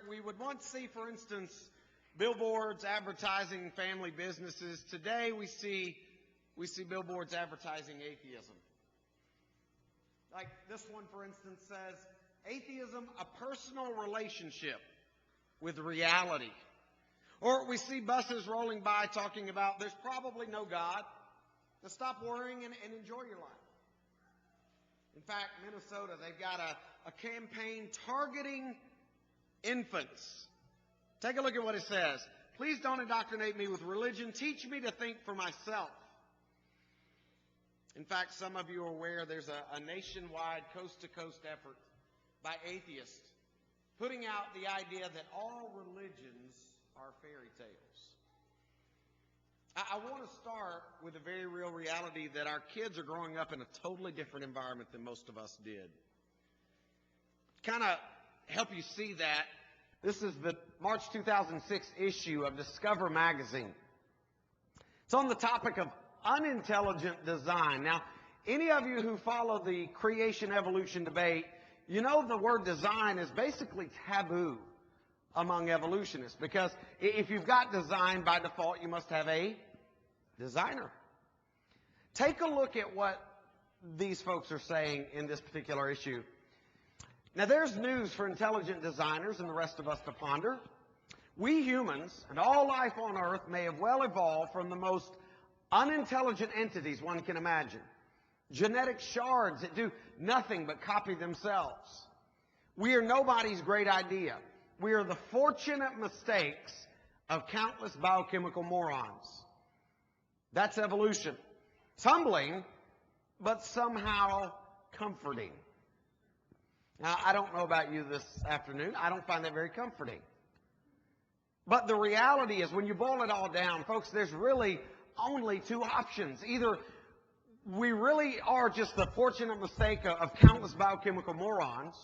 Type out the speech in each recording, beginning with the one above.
We would once see, for instance, billboards advertising family businesses. Today we see billboards advertising atheism. Like this one, for instance, says, atheism, a personal relationship with reality. Or we see buses rolling by talking about there's probably no God, so stop worrying and enjoy your life. In fact, Minnesota, they've got a campaign targeting infants. Take a look at what it says. Please don't indoctrinate me with religion. Teach me to think for myself. In fact, some of you are aware there's a nationwide, coast-to-coast effort by atheists putting out the idea that all religions are fairy tales. I want to start with a very real reality that our kids are growing up in a totally different environment than most of us did. Kind of help you see that, this is the March 2006 issue of Discover magazine. It's on the topic of unintelligent design. Now, any of you who follow the creation-evolution debate, you know the word design is basically taboo among evolutionists, because if you've got design, by default, you must have a designer. Take a look at what these folks are saying in this particular issue. Now, there's news for intelligent designers and the rest of us to ponder. We humans and all life on Earth may have well evolved from the most unintelligent entities one can imagine. Genetic shards that do nothing but copy themselves. We are nobody's great idea. We are the fortunate mistakes of countless biochemical morons. That's evolution. It's humbling, but somehow comforting. Now, I don't know about you this afternoon. I don't find that very comforting. But the reality is, when you boil it all down, folks, there's really only two options. Either we really are just the fortunate mistake of countless biochemical morons.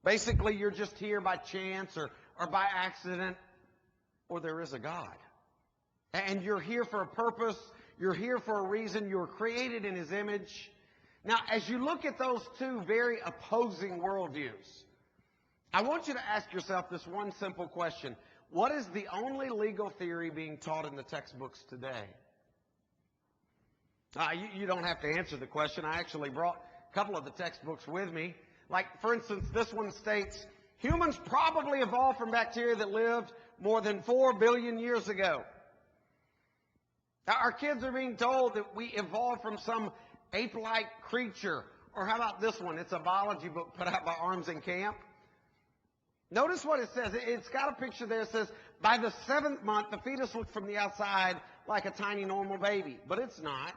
Basically, you're just here by chance or by accident, or there is a God. And you're here for a purpose. You're here for a reason. You were created in His image. Now, as you look at those two very opposing worldviews, I want you to ask yourself this one simple question. What is the only legal theory being taught in the textbooks today? You don't have to answer the question. I actually brought a couple of the textbooks with me. Like, for instance, this one states, humans probably evolved from bacteria that lived more than 4 billion years ago. Now, our kids are being told that we evolved from some ape-like creature. Or how about this one? It's a biology book put out by Arms and Camp. Notice what it says. It's got a picture there that says, by the 7th month, the fetus looked from the outside like a tiny normal baby. But it's not.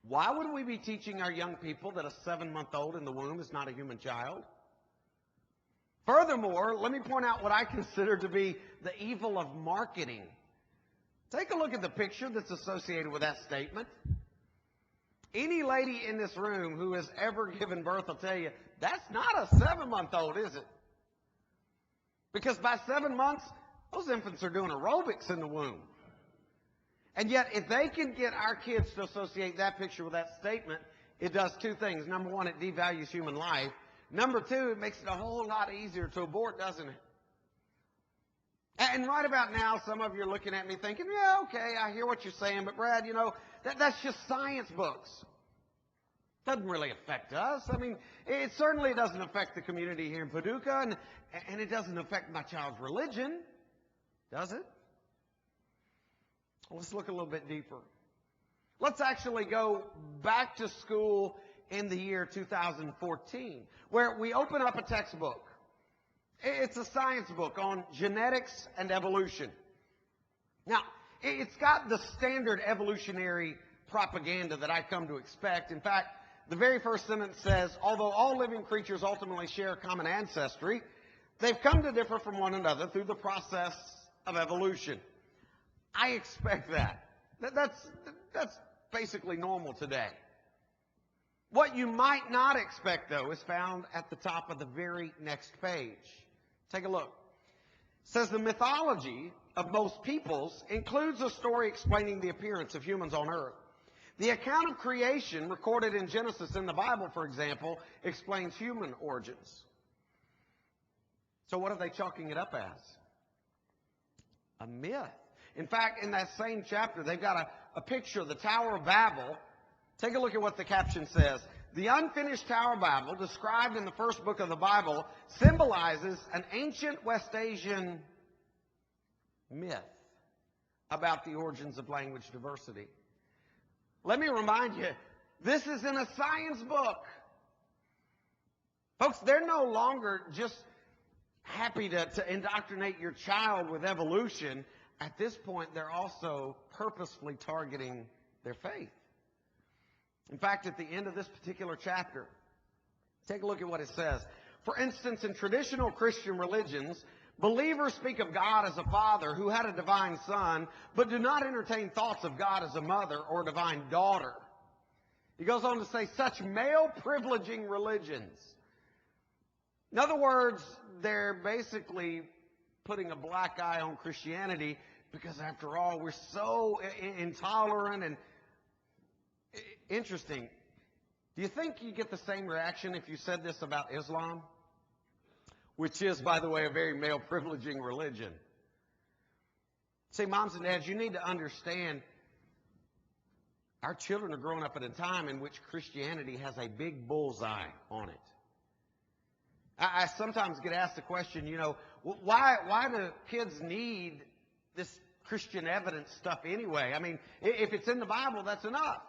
Why would we be teaching our young people that a 7-month-old in the womb is not a human child? Furthermore, let me point out what I consider to be the evil of marketing. Take a look at the picture that's associated with that statement. Any lady in this room who has ever given birth will tell you, that's not a 7-month-old, is it? Because by 7 months, those infants are doing aerobics in the womb. And yet, if they can get our kids to associate that picture with that statement, it does two things. Number one, it devalues human life. Number two, it makes it a whole lot easier to abort, doesn't it? And right about now, some of you are looking at me thinking, yeah, okay, I hear what you're saying, but Brad, you know, that's just science books. Doesn't really affect us. I mean, it certainly doesn't affect the community here in Paducah, and it doesn't affect my child's religion, does it? Let's look a little bit deeper. Let's actually go back to school in the year 2014, where we open up a textbook. It's a science book on genetics and evolution. Now, it's got the standard evolutionary propaganda that I come to expect. In fact, the very first sentence says, although all living creatures ultimately share a common ancestry, they've come to differ from one another through the process of evolution. I expect that. That's basically normal today. What you might not expect, though, is found at the top of the very next page. Take a look. It says the mythology of most peoples includes a story explaining the appearance of humans on Earth. The account of creation recorded in Genesis in the Bible, for example, explains human origins. So what are they chalking it up as? A myth. In fact, in that same chapter, they've got a picture of the Tower of Babel. Take a look at what the caption says. The unfinished Tower of Babel, described in the first book of the Bible, symbolizes an ancient West Asian myth about the origins of language diversity. Let me remind you, this is in a science book. Folks, they're no longer just happy to indoctrinate your child with evolution. At this point, they're also purposefully targeting their faith. In fact, at the end of this particular chapter, take a look at what it says. For instance, in traditional Christian religions, believers speak of God as a father who had a divine son, but do not entertain thoughts of God as a mother or divine daughter. He goes on to say, such male privileging religions. In other words, they're basically putting a black eye on Christianity because, after all, we're so intolerant and interesting. Do you think you get the same reaction if you said this about Islam? Which is, by the way, a very male privileging religion. See, moms and dads, you need to understand our children are growing up at a time in which Christianity has a big bullseye on it. I sometimes get asked the question, why do kids need this Christian evidence stuff anyway? I mean, if it's in the Bible, that's enough.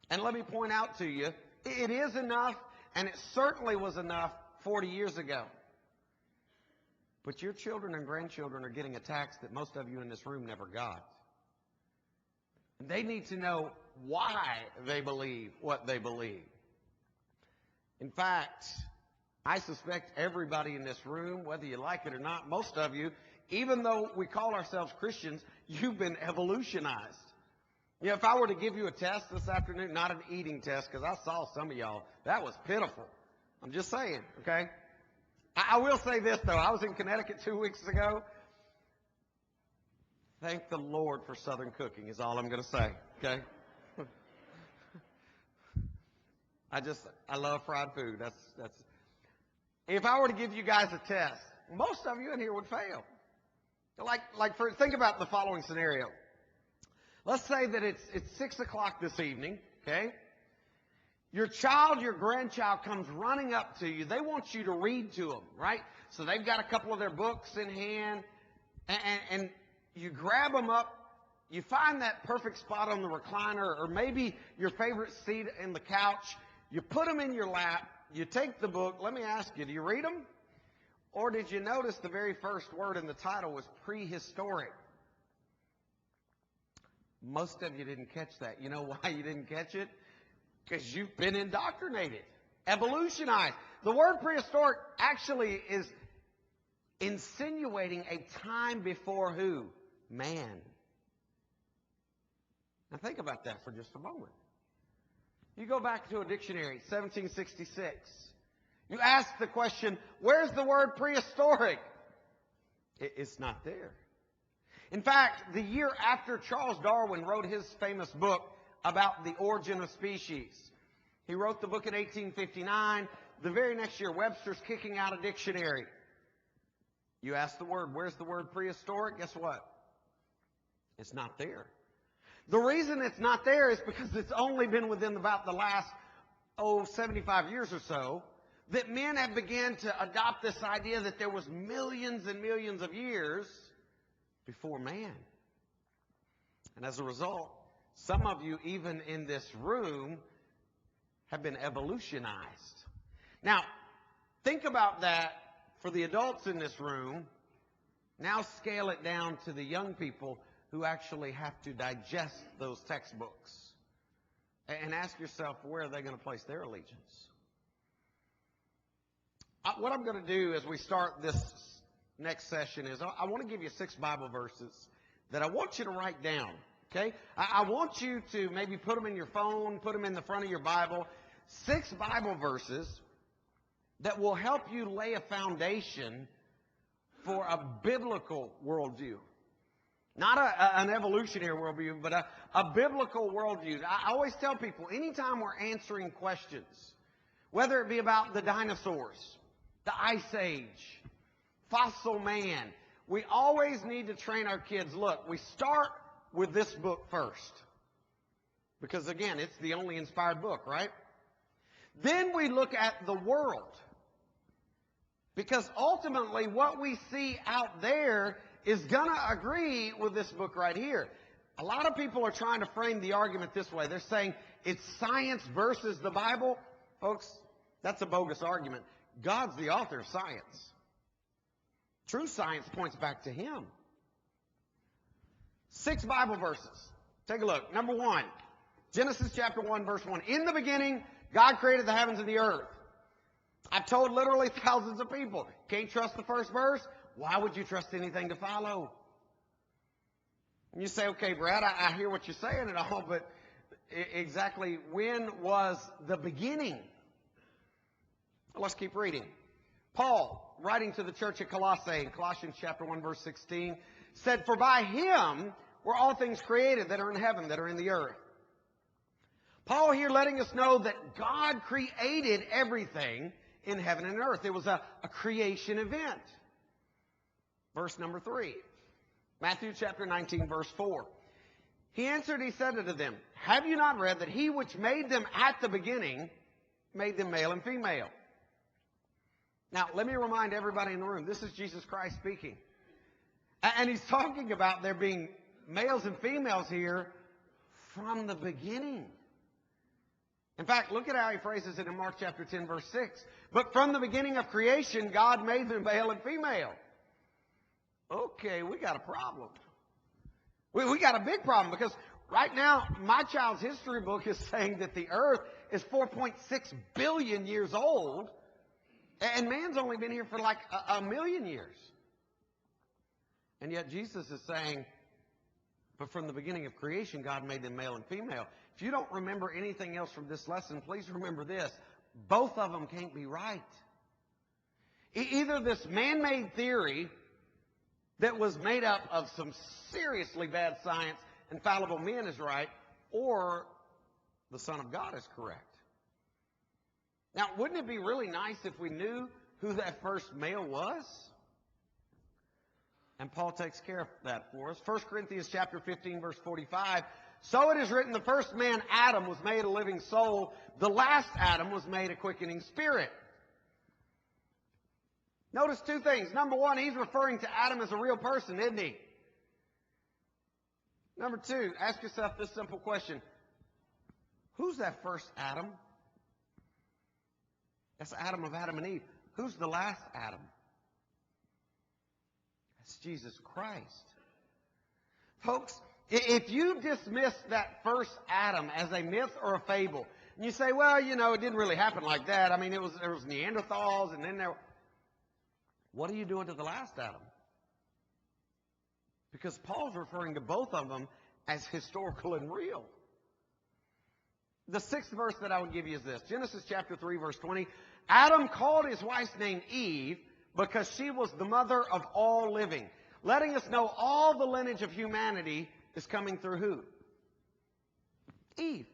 And let me point out to you, it is enough, and it certainly was enough 40 years ago. But your children and grandchildren are getting a tax that most of you in this room never got. And they need to know why they believe what they believe. In fact, I suspect everybody in this room, whether you like it or not, most of you, even though we call ourselves Christians, you've been evolutionized. If I were to give you a test this afternoon, not an eating test, because I saw some of y'all, that was pitiful. I'm just saying, okay? I will say this, though. I was in Connecticut 2 weeks ago. Thank the Lord for Southern cooking is all I'm going to say, okay? I love fried food. That's. If I were to give you guys a test, most of you in here would fail. Think about the following scenario. Let's say that it's 6 o'clock this evening, okay? Your child, your grandchild comes running up to you. They want you to read to them, right? So they've got a couple of their books in hand, and you grab them up. You find that perfect spot on the recliner, or maybe your favorite seat in the couch. You put them in your lap. You take the book. Let me ask you, do you read them? Or did you notice the very first word in the title was prehistoric? Most of you didn't catch that. You know why you didn't catch it? Because you've been indoctrinated, evolutionized. The word prehistoric actually is insinuating a time before who? Man. Now think about that for just a moment. You go back to a dictionary, 1766. You ask the question, where's the word prehistoric? It's not there. In fact, the year after Charles Darwin wrote his famous book about the origin of species, he wrote the book in 1859. The very next year, Webster's kicking out a dictionary. You ask the word, where's the word prehistoric? Guess what? It's not there. The reason it's not there is because it's only been within about the last, 75 years or so that men have begun to adopt this idea that there was millions and millions of years before man. And as a result, some of you, even in this room, have been evolutionized. Now, think about that for the adults in this room. Now scale it down to the young people who actually have to digest those textbooks. And ask yourself, where are they going to place their allegiance? What I'm going to do as we start this next session is I want to give you 6 Bible verses that I want you to write down, okay? I want you to maybe put them in your phone, put them in the front of your Bible. 6 Bible verses that will help you lay a foundation for a biblical worldview. Not an evolutionary worldview, but a biblical worldview. I always tell people, anytime we're answering questions, whether it be about the dinosaurs, the Ice Age, fossil man. We always need to train our kids. Look, we start with this book first. Because, again, it's the only inspired book, right? Then we look at the world. Because ultimately what we see out there is going to agree with this book right here. A lot of people are trying to frame the argument this way. They're saying it's science versus the Bible. Folks, that's a bogus argument. God's the author of science. True science points back to Him. 6 Bible verses. Take a look. Number 1, Genesis chapter 1, verse 1. In the beginning, God created the heavens and the earth. I've told literally thousands of people, can't trust the first verse? Why would you trust anything to follow? And you say, okay, Brad, I hear what you're saying and all, but exactly when was the beginning? Well, let's keep reading. Paul, writing to the church at Colossae in Colossians chapter 1, verse 16, said, for by Him were all things created that are in heaven, that are in the earth. Paul here letting us know that God created everything in heaven and earth. It was a creation event. Verse number 3. Matthew chapter 19, verse 4. He answered, he said unto them, have you not read that He which made them at the beginning made them male and female? Now, let me remind everybody in the room, this is Jesus Christ speaking. And He's talking about there being males and females here from the beginning. In fact, look at how He phrases it in Mark chapter 10, verse 6. But from the beginning of creation, God made them male and female. Okay, we got a problem. We got a big problem because right now, my child's history book is saying that the earth is 4.6 billion years old, and man's only been here for like a million years. And yet Jesus is saying, but from the beginning of creation, God made them male and female. If you don't remember anything else from this lesson, please remember this. Both of them can't be right. Either this man-made theory that was made up of some seriously bad science and fallible men is right, or the Son of God is correct. Now, wouldn't it be really nice if we knew who that first male was? And Paul takes care of that for us. 1 Corinthians chapter 15, verse 45. So it is written, the first man, Adam, was made a living soul. The last Adam was made a quickening spirit. Notice 2 things. Number 1, he's referring to Adam as a real person, isn't he? Number 2, ask yourself this simple question. Who's that first Adam? That's Adam of Adam and Eve. Who's the last Adam? That's Jesus Christ. Folks, if you dismiss that first Adam as a myth or a fable, and you say, well, you know, it didn't really happen like that. I mean, there was Neanderthals, and then what are you doing to the last Adam? Because Paul's referring to both of them as historical and real. The 6th verse that I would give you is this. Genesis chapter 3, verse 20. Adam called his wife's name Eve because she was the mother of all living. Letting us know all the lineage of humanity is coming through who? Eve.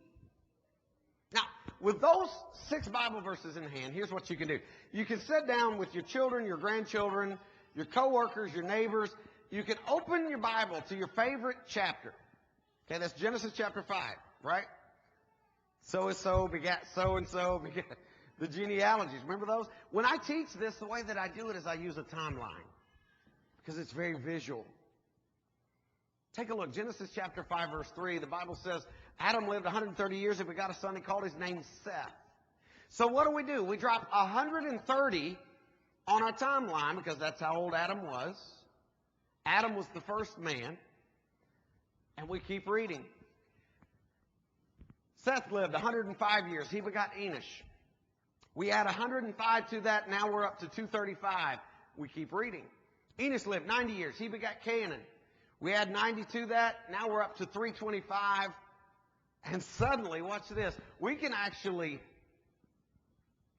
Now, with those 6 Bible verses in hand, here's what you can do. You can sit down with your children, your grandchildren, your coworkers, your neighbors. You can open your Bible to your favorite chapter. Okay, that's Genesis chapter 5, right? So-and-so begat so-and-so begat. The genealogies, remember those? When I teach this, the way that I do it is I use a timeline because it's very visual. Take a look. Genesis chapter 5, verse 3. The Bible says Adam lived 130 years and begot a son. He called his name Seth. So what do? We drop 130 on our timeline because that's how old Adam was. Adam was the first man. And we keep reading. Seth lived 105 years. He begot Enosh. We add 105 to that. Now we're up to 235. We keep reading. Enosh lived 90 years. He begot Canaan. We add 90 to that. Now we're up to 325. And suddenly, watch this, we can actually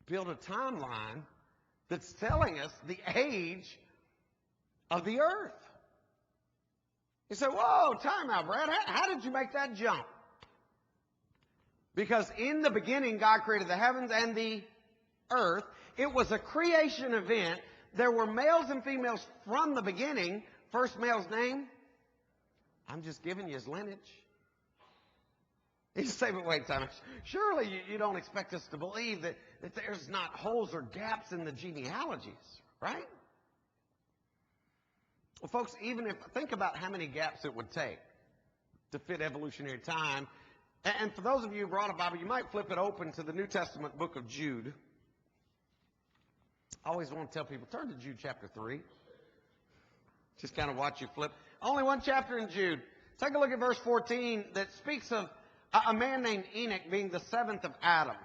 build a timeline that's telling us the age of the earth. You say, whoa, time out, Brad. How did you make that jump? Because in the beginning, God created the heavens and the earth. It was a creation event. There were males and females from the beginning. First male's name, I'm just giving you his lineage. You say, but wait a time. Surely you don't expect us to believe that there's not holes or gaps in the genealogies, right? Well, folks, even if, think about how many gaps it would take to fit evolutionary time. And for those of you who brought a Bible, you might flip it open to the New Testament book of Jude. I always want to tell people, turn to Jude chapter 3. Just kind of watch you flip. Only one chapter in Jude. Take a look at verse 14 that speaks of a man named Enoch being the seventh of Adam.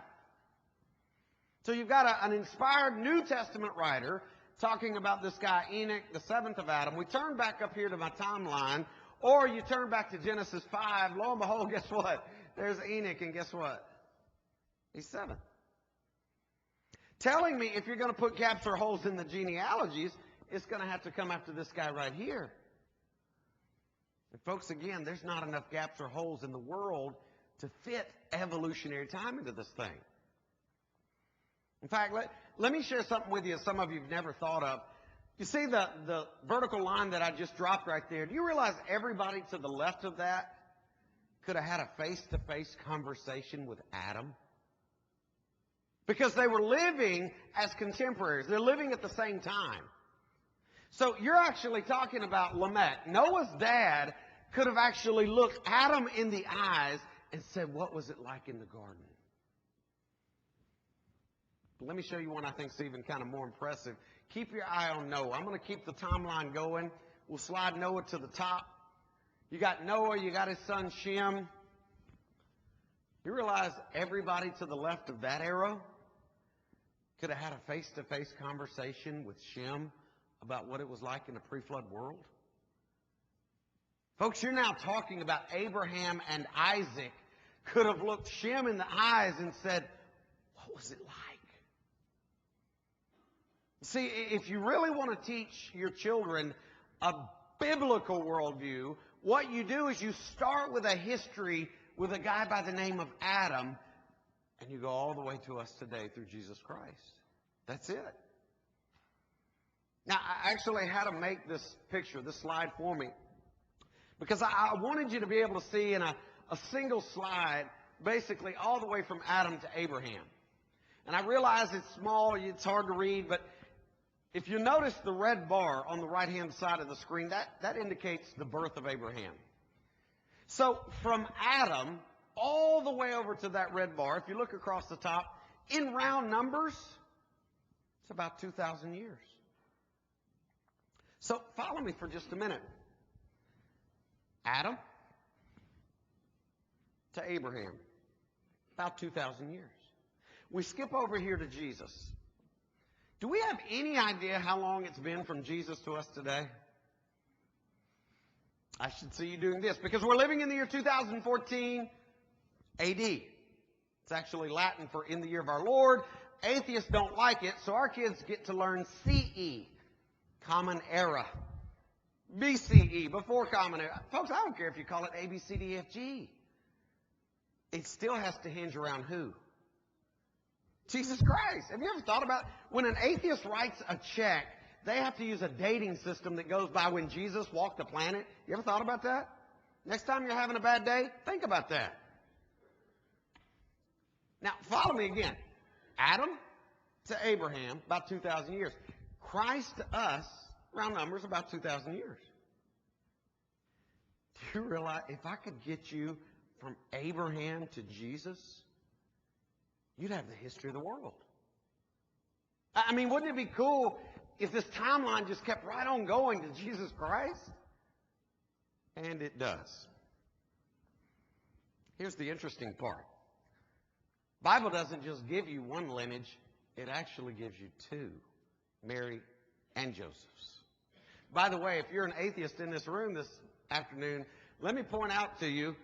So you've got an inspired New Testament writer talking about this guy Enoch, the seventh of Adam. We turn back up here to my timeline, or you turn back to Genesis 5. Lo and behold, guess what? There's Enoch, and guess what? He's seven. Telling me if you're going to put gaps or holes in the genealogies, it's going to have to come after this guy right here. And folks, again, there's not enough gaps or holes in the world to fit evolutionary time into this thing. In fact, let me share something with you some of you have never thought of. You see the vertical line that I just dropped right there? Do you realize everybody to the left of that could have had a face-to-face conversation with Adam? Because they were living as contemporaries. They're living at the same time. So you're actually talking about Lamech. Noah's dad could have actually looked Adam in the eyes and said, what was it like in the garden? But let me show you one I think is even kind of more impressive. Keep your eye on Noah. I'm going to keep the timeline going. We'll slide Noah to the top. You got Noah, you got his son Shem. You realize everybody to the left of that arrow could have had a face-to-face conversation with Shem about what it was like in a pre-flood world? Folks, you're now talking about Abraham and Isaac could have looked Shem in the eyes and said, what was it like? See, if you really want to teach your children a biblical worldview, what you do is you start with a history with a guy by the name of Adam, and you go all the way to us today through Jesus Christ. That's it. Now, I actually had to make this picture, this slide for me, because I wanted you to be able to see in a single slide basically all the way from Adam to Abraham. And I realize it's small, it's hard to read, but if you notice the red bar on the right-hand side of the screen, that indicates the birth of Abraham. So from Adam all the way over to that red bar, if you look across the top, in round numbers, it's about 2,000 years. So follow me for just a minute. Adam to Abraham, about 2,000 years. We skip over here to Jesus. Do we have any idea how long it's been from Jesus to us today? I should see you doing this, because we're living in the year 2014 AD. It's actually Latin for in the year of our Lord. Atheists don't like it, so our kids get to learn CE, Common Era. BCE, before Common Era. Folks, I don't care if you call it A, B, C, D, F, G. It still has to hinge around who? Jesus Christ. Have you ever thought about when an atheist writes a check, they have to use a dating system that goes by when Jesus walked the planet? You ever thought about that? Next time you're having a bad day, think about that. Now, follow me again. Adam to Abraham, about 2,000 years. Christ to us, round numbers, about 2,000 years. Do you realize if I could get you from Abraham to Jesus, you'd have the history of the world. I mean, wouldn't it be cool if this timeline just kept right on going to Jesus Christ? And it does. Here's the interesting part. The Bible doesn't just give you one lineage, it actually gives you two, Mary and Joseph's. By the way, if you're an atheist in this room this afternoon, let me point out to you,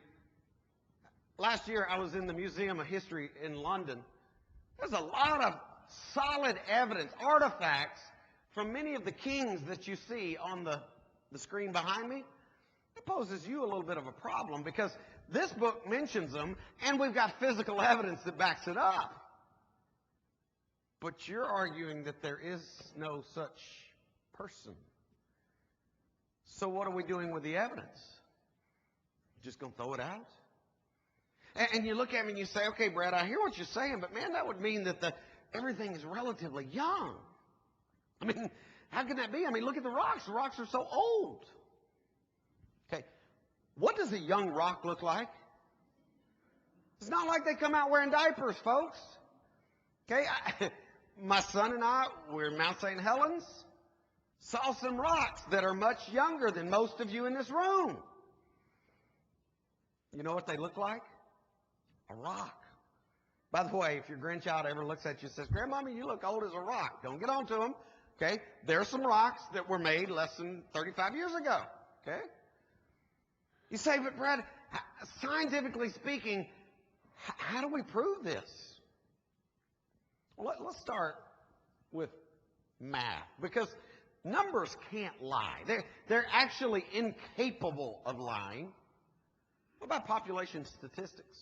last year I was in the Museum of History in London. There's a lot of solid evidence, artifacts from many of the kings that you see on the screen behind me. It poses you a little bit of a problem because this book mentions them and we've got physical evidence that backs it up. But you're arguing that there is no such person. So what are we doing with the evidence? Just going to throw it out? And you look at me and you say, okay, Brad, I hear what you're saying, but man, that would mean that everything is relatively young. I mean, how can that be? I mean, look at the rocks. The rocks are so old. Okay, what does a young rock look like? It's not like they come out wearing diapers, folks. Okay, my son and I, we're in Mount St. Helens, saw some rocks that are much younger than most of you in this room. You know what they look like? A rock. By the way, if your grandchild ever looks at you and says, Grandmommy, you look old as a rock, don't get on to them. Okay? There are some rocks that were made less than 35 years ago. Okay? You say, but Brad, scientifically speaking, how do we prove this? Well, let's start with math, because numbers can't lie. They're actually incapable of lying. What about population statistics?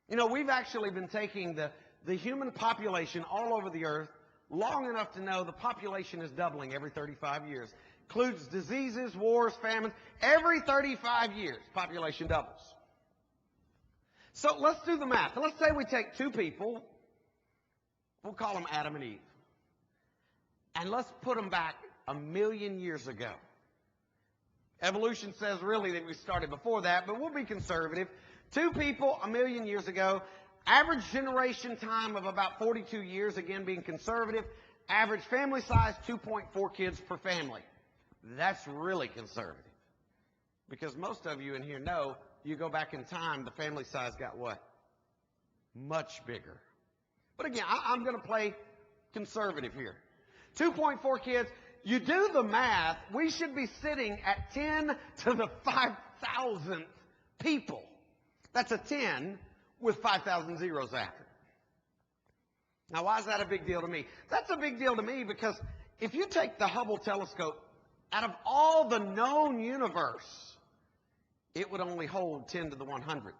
You know, we've actually been taking the human population all over the earth long enough to know the population is doubling every 35 years. Includes diseases, wars, famines. Every 35 years, population doubles. So let's do the math. Let's say we take two people. We'll call them Adam and Eve. And let's put them back 1,000,000 years ago. Evolution says really that we started before that, but we'll be conservative. Two people 1,000,000 years ago. Average generation time of about 42 years, again being conservative. Average family size, 2.4 kids per family. That's really conservative. Because most of you in here know, you go back in time, the family size got what? Much bigger. But again, I'm going to play conservative here. 2.4 kids. You do the math, we should be sitting at 10 to the 5,000th people. That's a 10 with 5,000 zeros after. Now, why is that a big deal to me? That's a big deal to me because if you take the Hubble telescope, out of all the known universe, it would only hold 10 to the 100th.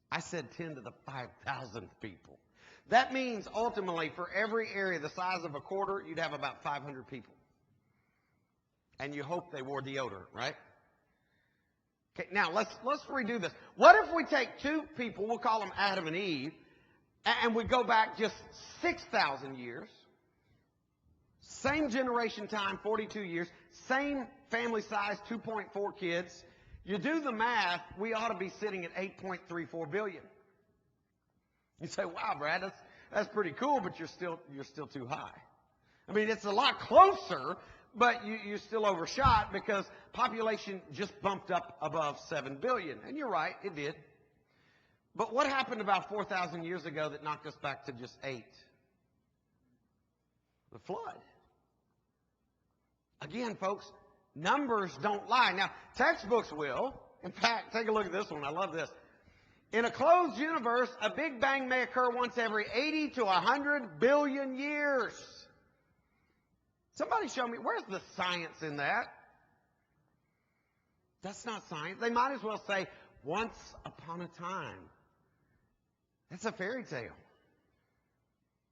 I said 10 to the 5,000th people. That means ultimately for every area the size of a quarter, you'd have about 500 people. And you hope they wore deodorant, right? Okay, now let's redo this. What if we take two people, we'll call them Adam and Eve, and we go back just 6,000 years, same generation time, 42 years, same family size, 2.4 kids. You do the math, we ought to be sitting at 8.34 billion. You say, wow, Brad, that's pretty cool, but you're still too high. I mean, it's a lot closer, but you still overshot because population just bumped up above 7 billion. And you're right, it did. But what happened about 4,000 years ago that knocked us back to just 8? The flood. Again, folks, numbers don't lie. Now, textbooks will. In fact, take a look at this one. I love this. In a closed universe, a Big Bang may occur once every 80 to 100 billion years. Somebody show me, where's the science in that? That's not science. They might as well say, once upon a time. That's a fairy tale.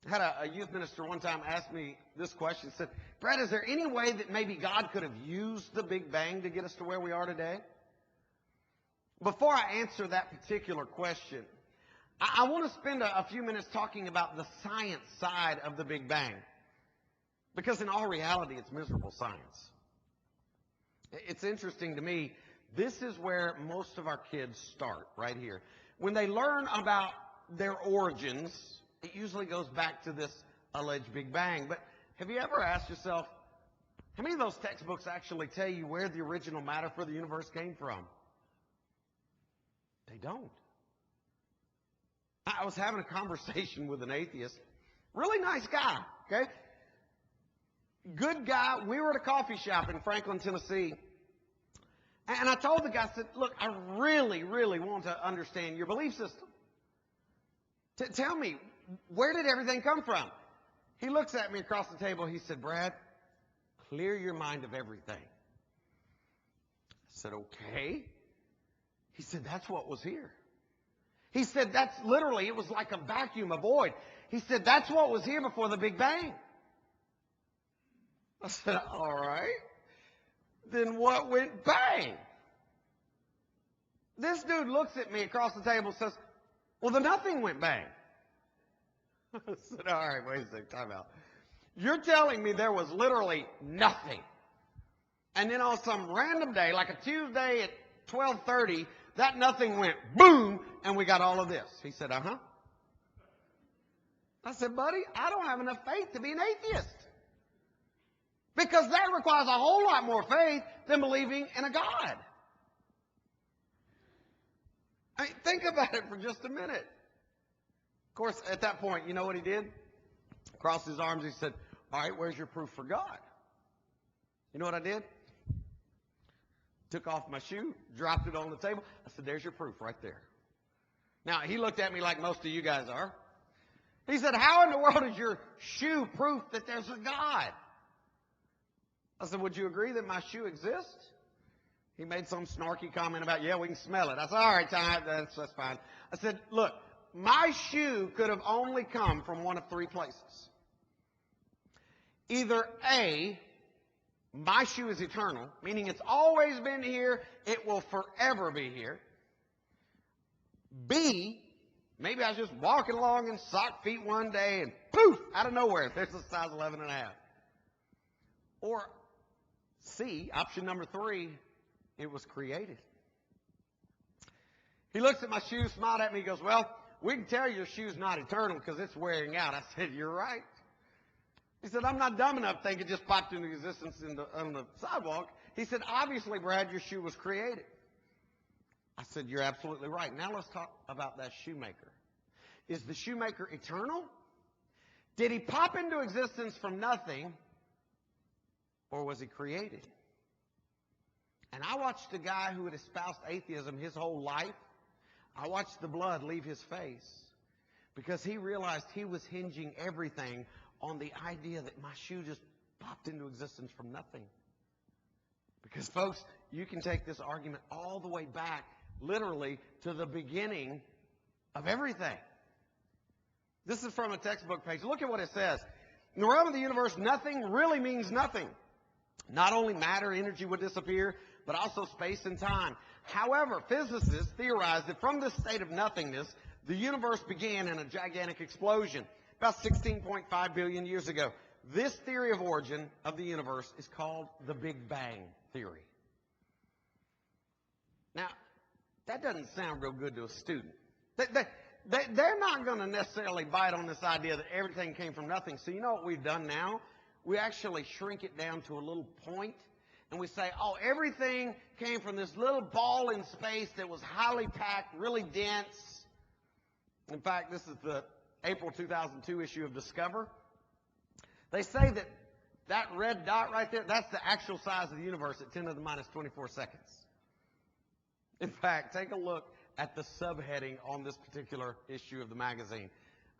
I had a youth minister one time ask me this question. He said, Brad, is there any way that maybe God could have used the Big Bang to get us to where we are today? Before I answer that particular question, I want to spend a few minutes talking about the science side of the Big Bang. Because in all reality, it's miserable science. It's interesting to me, this is where most of our kids start, right here. When they learn about their origins, it usually goes back to this alleged Big Bang. But have you ever asked yourself, how many of those textbooks actually tell you where the original matter for the universe came from? They don't. I was having a conversation with an atheist. Really nice guy, okay? Good guy. We were at a coffee shop in Franklin, Tennessee. And I told the guy, I said, look, I really, really want to understand your belief system. Tell me, where did everything come from? He looks at me across the table. He said, Brad, clear your mind of everything. I said, okay. He said, that's what was here. He said, that's literally, it was like a vacuum, a void. He said, that's what was here before the Big Bang. I said, all right. Then what went bang? This dude looks at me across the table and says, well, the nothing went bang. I said, all right, wait a second, time out. You're telling me there was literally nothing. And then on some random day, like a Tuesday at 12:30, that nothing went boom, and we got all of this. He said, uh-huh. I said, buddy, I don't have enough faith to be an atheist. Because that requires a whole lot more faith than believing in a God. I mean, think about it for just a minute. Of course, at that point, you know what he did? Crossed his arms, he said, all right, where's your proof for God? You know what I did? Took off my shoe, dropped it on the table. I said, there's your proof right there. Now, he looked at me like most of you guys are. He said, how in the world is your shoe proof that there's a God? I said, would you agree that my shoe exists? He made some snarky comment about, yeah, we can smell it. I said, all right, Ty, that's fine. I said, look, my shoe could have only come from one of three places. Either A, my shoe is eternal, meaning it's always been here, it will forever be here. B, maybe I was just walking along in sock feet one day and poof, out of nowhere, there's a size 11 and a half. Or C, option number 3, it was created. He looks at my shoe, smiled at me, he goes, well, we can tell your shoe's not eternal because it's wearing out. I said, you're right. He said, I'm not dumb enough to think it just popped into existence on the sidewalk. He said, obviously, Brad, your shoe was created. I said, you're absolutely right. Now let's talk about that shoemaker. Is the shoemaker eternal? Did he pop into existence from nothing, or was he created? And I watched a guy who had espoused atheism his whole life. I watched the blood leave his face because he realized he was hinging everything on the idea that my shoe just popped into existence from nothing. Because, folks, you can take this argument all the way back, literally, to the beginning of everything. This is from a textbook page. Look at what it says. In the realm of the universe, nothing really means nothing. Not only matter, energy would disappear, but also space and time. However, physicists theorize that from this state of nothingness, the universe began in a gigantic explosion about 16.5 billion years ago. This theory of origin of the universe is called the Big Bang theory. Now, that doesn't sound real good to a student. They're not going to necessarily bite on this idea that everything came from nothing. So you know what we've done now? We actually shrink it down to a little point, and we say, oh, everything came from this little ball in space that was highly packed, really dense. In fact, this is the April 2002 issue of Discover. They say that that red dot right there, that's the actual size of the universe at 10 to the minus 24 seconds. In fact, take a look at the subheading on this particular issue of the magazine.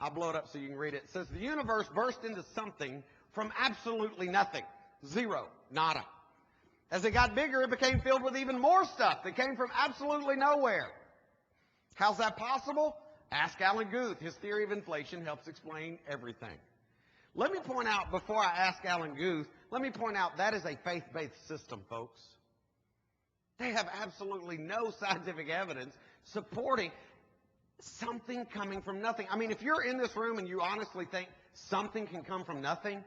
I'll blow it up so you can read it. It says, the universe burst into something from absolutely nothing. Zero. Nada. As it got bigger, it became filled with even more stuff that came from absolutely nowhere. How's that possible? Ask Alan Guth. His theory of inflation helps explain everything. Let me point out, before I ask Alan Guth, let me point out that is a faith-based system, folks. They have absolutely no scientific evidence supporting something coming from nothing. I mean, if you're in this room and you honestly think something can come from nothing,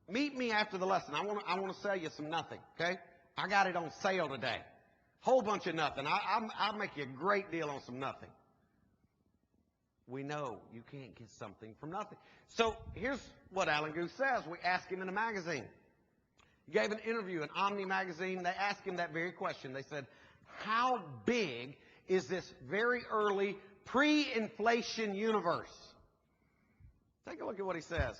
meet me after the lesson. I want to sell you some nothing, okay? I got it on sale today. Whole bunch of nothing. I'll make you a great deal on some nothing. We know you can't get something from nothing. So here's what Alan Guth says. We asked him in a magazine. He gave an interview in Omni magazine. They asked him that very question. They said, how big is this very early pre-inflation universe? Take a look at what he says.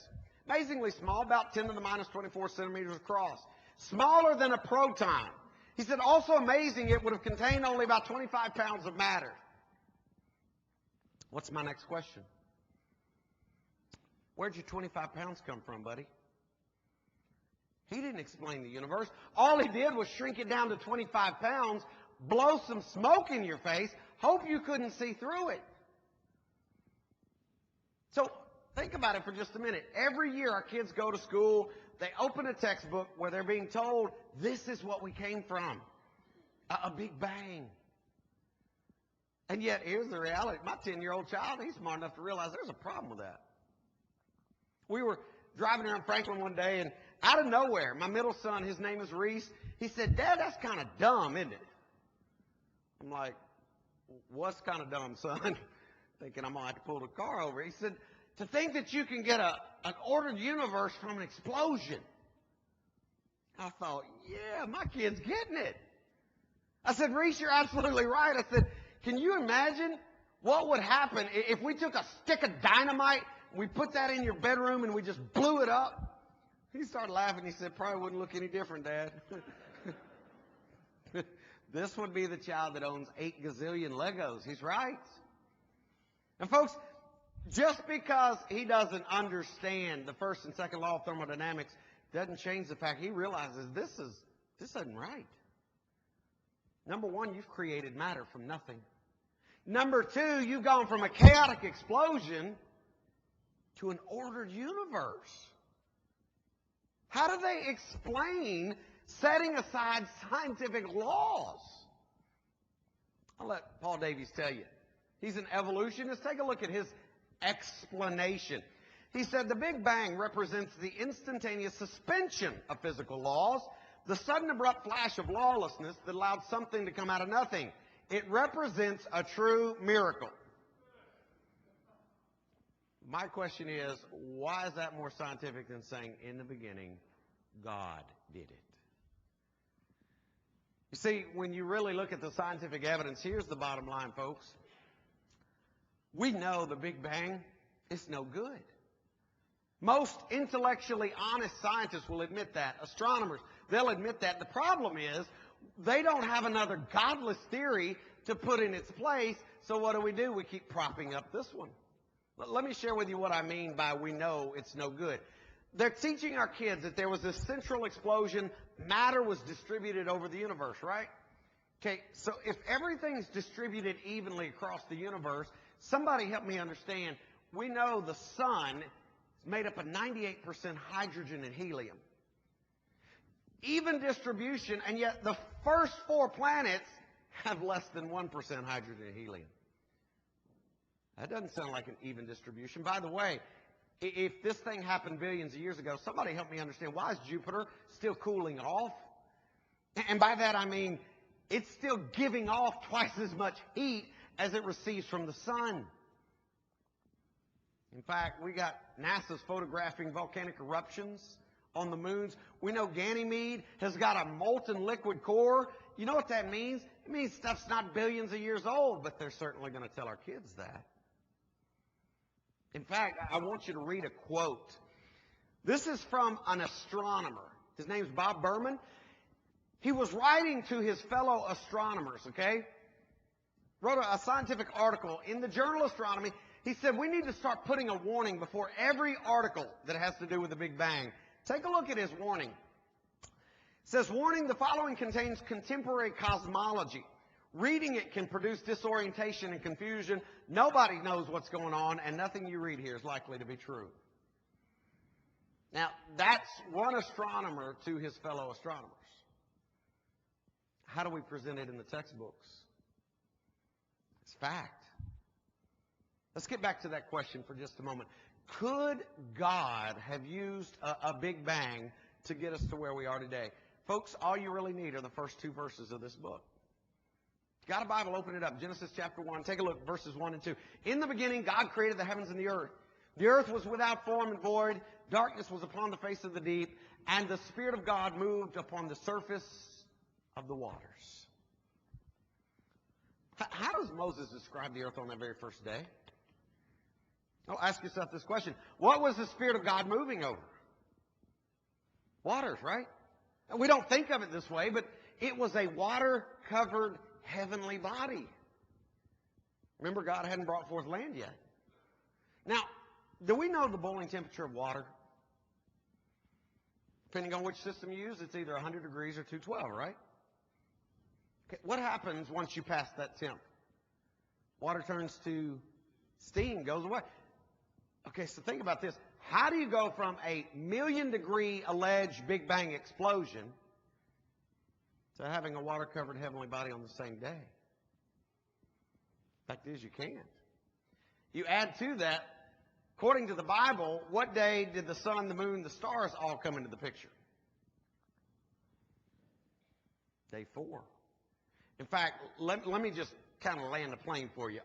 Amazingly small, about 10 to the minus 24 centimeters across. Smaller than a proton. He said, also amazing, it would have contained only about 25 pounds of matter. What's my next question? Where'd your 25 pounds come from, buddy? He didn't explain the universe. All he did was shrink it down to 25 pounds, blow some smoke in your face, hope you couldn't see through it. So Think about it for just a minute. Every year our kids go to school, they open a textbook where they're being told, this is what we came from, a big bang. And yet, here's the reality. My 10-year-old child, he's smart enough to realize there's a problem with that. We were driving around Franklin one day, and out of nowhere, my middle son, his name is Reese, he said, Dad, that's kind of dumb, isn't it? I'm like, what's kind of dumb, son? Thinking I'm going to have to pull the car over. He said, to think that you can get an ordered universe from an explosion. I thought, yeah, my kid's getting it. I said, Reese, you're absolutely right. I said, can you imagine what would happen if we took a stick of dynamite, we put that in your bedroom, and we just blew it up? He started laughing. He said, probably wouldn't look any different, Dad. This would be the child that owns 8 gazillion Legos. He's right. And folks, just because he doesn't understand the first and second law of thermodynamics doesn't change the fact he realizes this isn't right. Number one, you've created matter from nothing. Number two, you've gone from a chaotic explosion to an ordered universe. How do they explain setting aside scientific laws? I'll let Paul Davies tell you. He's an evolutionist. Take a look at his explanation. He said the Big Bang represents the instantaneous suspension of physical laws, the sudden abrupt flash of lawlessness that allowed something to come out of nothing. It represents a true miracle. My question is, why is that more scientific than saying, in the beginning, God did it? You see, when you really look at the scientific evidence, here's the bottom line, folks. We know the Big Bang is no good. Most intellectually honest scientists will admit that. Astronomers, they'll admit that. The problem is they don't have another godless theory to put in its place, so what do? We keep propping up this one. Let me share with you what I mean by we know it's no good. They're teaching our kids that there was this central explosion, matter was distributed over the universe, right? Okay, so if everything's distributed evenly across the universe, somebody help me understand. We know the sun is made up of 98% hydrogen and helium. Even distribution, and yet the first 4 planets have less than 1% hydrogen and helium. That doesn't sound like an even distribution. By the way, if this thing happened billions of years ago, somebody help me understand, why is Jupiter still cooling off? And by that I mean it's still giving off twice as much heat as it receives from the sun. In fact, we got NASA's photographing volcanic eruptions on the moons. We know Ganymede has got a molten liquid core. You know what that means? It means stuff's not billions of years old, but they're certainly going to tell our kids that. In fact, I want you to read a quote. This is from an astronomer. His name's Bob Berman. He was writing to his fellow astronomers, okay? Wrote a scientific article in the journal Astronomy. He said, we need to start putting a warning before every article that has to do with the Big Bang. Take a look at his warning. It says, warning, the following contains contemporary cosmology. Reading it can produce disorientation and confusion. Nobody knows what's going on, and nothing you read here is likely to be true. Now, that's one astronomer to his fellow astronomers. How do we present it in the textbooks? It's fact. Let's get back to that question for just a moment. Could God have used a Big Bang to get us to where we are today? Folks, all you really need are the first 2 verses of this book. If you got a Bible, open it up. Genesis chapter 1. Take a look, verses 1 and 2. In the beginning, God created the heavens and the earth. The earth was without form and void. Darkness was upon the face of the deep. And the Spirit of God moved upon the surface of the waters. How does Moses describe the earth on that very first day? Oh, ask yourself this question. What was the Spirit of God moving over? Waters, right? And we don't think of it this way, but it was a water-covered heavenly body. Remember, God hadn't brought forth land yet. Now, do we know the boiling temperature of water? Depending on which system you use, it's either 100 degrees or 212, right? Okay, what happens once you pass that temp? Water turns to steam, goes away. Okay, so think about this. How do you go from a million-degree alleged Big Bang explosion to having a water-covered heavenly body on the same day? Fact is, you can't. You add to that, according to the Bible, what day did the sun, the moon, the stars all come into the picture? Day 4. In fact, let me just kind of land the plane for you.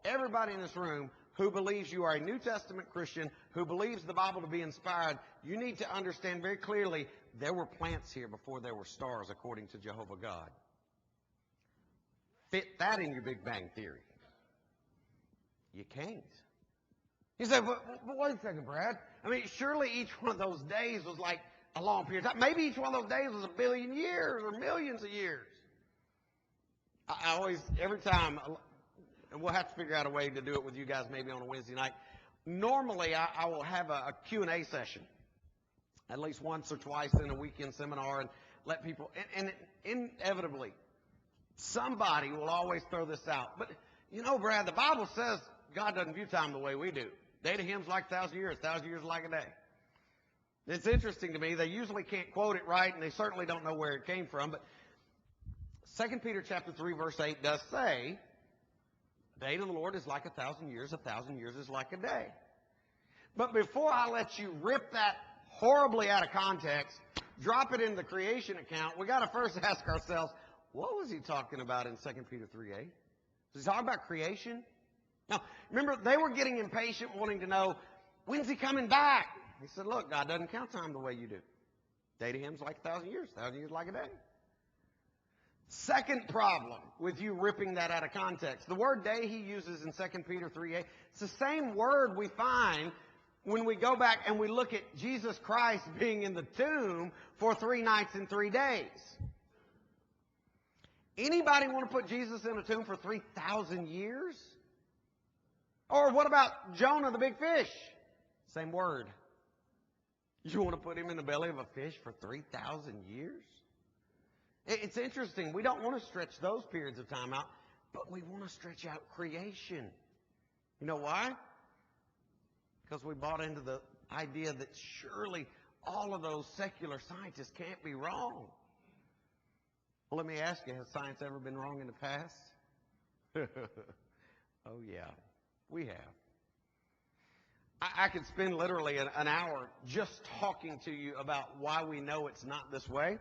Everybody in this room who believes you are a New Testament Christian, who believes the Bible to be inspired, you need to understand very clearly there were plants here before there were stars, according to Jehovah God. Fit that in your Big Bang theory. You can't. You say, but wait a second, Brad. I mean, surely each one of those days was like a long period of time. Maybe each one of those days was 1 billion years or millions of years. I always, every time, and we'll have to figure out a way to do it with you guys maybe on a Wednesday night. Normally, I will have a Q&A session at least once or twice in a weekend seminar and let people, and inevitably, somebody will always throw this out. But, you know, Brad, the Bible says God doesn't view time the way we do. Day to him's like 1,000 years. 1,000 years is like a day. It's interesting to me. They usually can't quote it right, and they certainly don't know where it came from. But 2 Peter chapter 3, verse 8 does say, the day to the Lord is like 1,000 years. 1,000 years is like a day. But before I let you rip that horribly out of context, drop it in the creation account, we got to first ask ourselves, what was he talking about in 2 Peter 3:8? Was he talking about creation? Now, remember, they were getting impatient, wanting to know, when's he coming back? He said, look, God doesn't count time the way you do. Day to him is like 1,000 years. 1,000 years like a day. Second problem with you ripping that out of context. The word day he uses in 2 Peter 3:8, it's the same word we find when we go back and we look at Jesus Christ being in the tomb for 3 nights and 3 days. Anybody want to put Jesus in a tomb for 3,000 years? Or what about Jonah the big fish? Same word. You want to put him in the belly of a fish for 3,000 years? It's interesting. We don't want to stretch those periods of time out, but we want to stretch out creation. You know why? Because we bought into the idea that surely all of those secular scientists can't be wrong. Well, let me ask you, has science ever been wrong in the past? Oh, yeah, we have. I could spend literally an hour just talking to you about why we know it's not this way.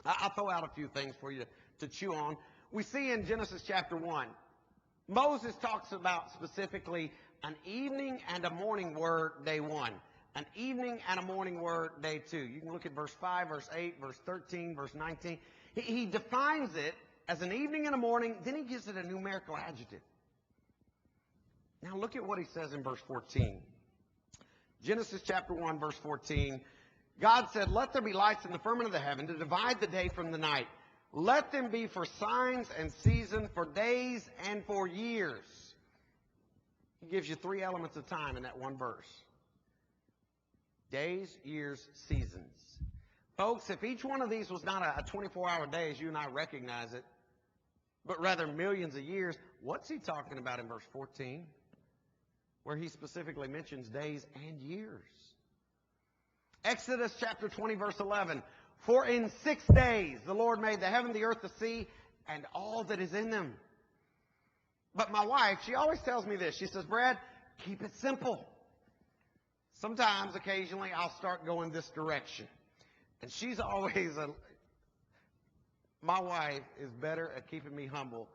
I'll throw out a few things for you to chew on. We see in Genesis chapter 1, Moses talks about specifically an evening and a morning word day 1, an evening and a morning word day 2. You can look at verse 5, verse 8, verse 13, verse 19. He defines it as an evening and a morning, then he gives it a numerical adjective. Now look at what he says in verse 14. Genesis chapter 1, verse 14. God said, let there be lights in the firmament of the heaven to divide the day from the night. Let them be for signs and seasons, for days and for years. He gives you 3 elements of time in that one verse. Days, years, seasons. Folks, if each one of these was not a 24-hour day as you and I recognize it, but rather millions of years, what's he talking about in verse 14? Where he specifically mentions days and years. Exodus chapter 20, verse 11. For in 6 days the Lord made the heaven, the earth, the sea, and all that is in them. But my wife, she always tells me this. She says, Brad, keep it simple. Sometimes, occasionally, I'll start going this direction. And she's always my wife is better at keeping me humble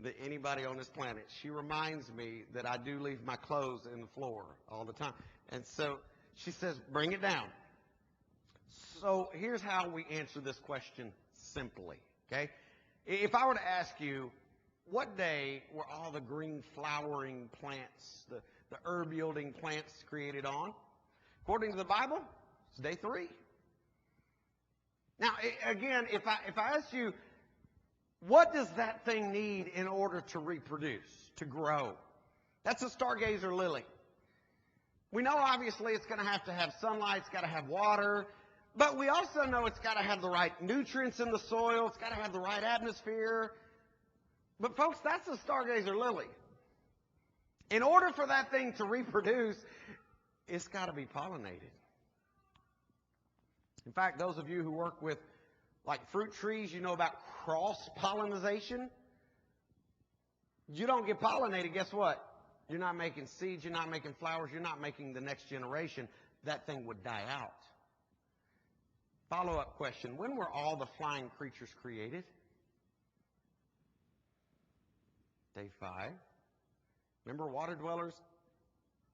than anybody on this planet. She reminds me that I do leave my clothes in the floor all the time. And so she says, bring it down. So here's how we answer this question simply, okay? If I were to ask you, what day were all the green flowering plants, the herb-yielding plants created on? According to the Bible, it's day 3. Now, again, if I ask you, what does that thing need in order to reproduce, to grow? That's a stargazer lily. We know, obviously, it's going to have sunlight, it's got to have water, but we also know it's got to have the right nutrients in the soil, it's got to have the right atmosphere. But, folks, that's a stargazer lily. In order for that thing to reproduce, it's got to be pollinated. In fact, those of you who work with like fruit trees, you know about cross-pollination. You don't get pollinated, guess what? You're not making seeds, you're not making flowers, you're not making the next generation. That thing would die out. Follow-up question. When were all the flying creatures created? Day 5. Remember water dwellers?